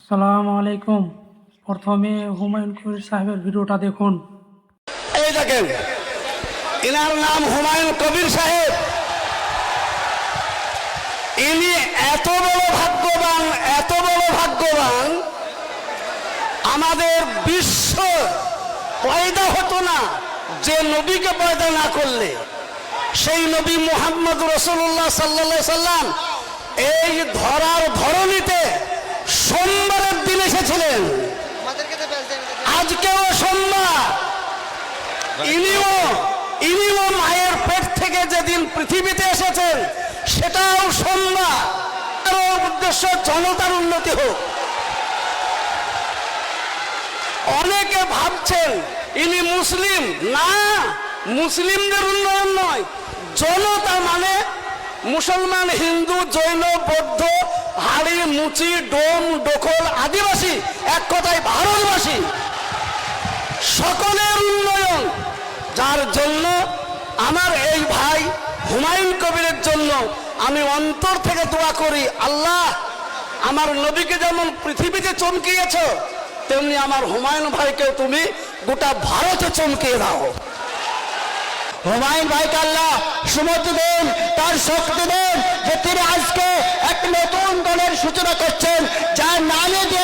সালাম আলাইকুম। প্রথমে হুমায়ুন কবির সাহেবের ভিডিওটা দেখুন। এই দেখেন, এনার নাম হুমায়ুন কবির সাহেব। ইনি এত বড় ভাগ্যবান, আমাদের বিশ্ব পয়দা হতো না যে নবীকে পয়দা না করলে। সেই নবী মুহাম্মদ রাসূলুল্লাহ সাল্লাল্লাহু আলাইহি সাল্লাম এই ধরার ধরনীতে সোমবারের দিন এসেছিলেন। আজকেও সোমবার। ইনিও মায়ের পেট থেকে যেদিন পৃথিবীতে এসেছেন সেটাও সোমবার। উদ্দেশ্য জনতার উন্নতি হোক। অনেকে ভাবছেন ইনি মুসলিম। না, মুসলিমদের উন্নয়ন নয়। জনতা মানে মুসলমান, হিন্দু, জৈন, বৌদ্ধ, হাড়ি, মুচি, ডোম, ডোকল, আদিবাসী, এক কথায় ভারতবাসী, সকলের উন্নয়ন। যার জন্য আমার এই ভাই হুমায়ুন কবিরের জন্য আমি অন্তর থেকে দোয়া করি, আল্লাহ আমার নবীকে যেমন পৃথিবীতে চমকিয়েছ তেমনি আমার হুমায়ুন ভাইকে তুমি গোটা ভারতে চমকিয়ে দাও। হুমায়ুন ভাইকে আল্লাহ সুমতি দেন, তার শক্তি দেন যে তিনি আজকে এক নতুন দলের সূচনা করছেন, যার নামে যে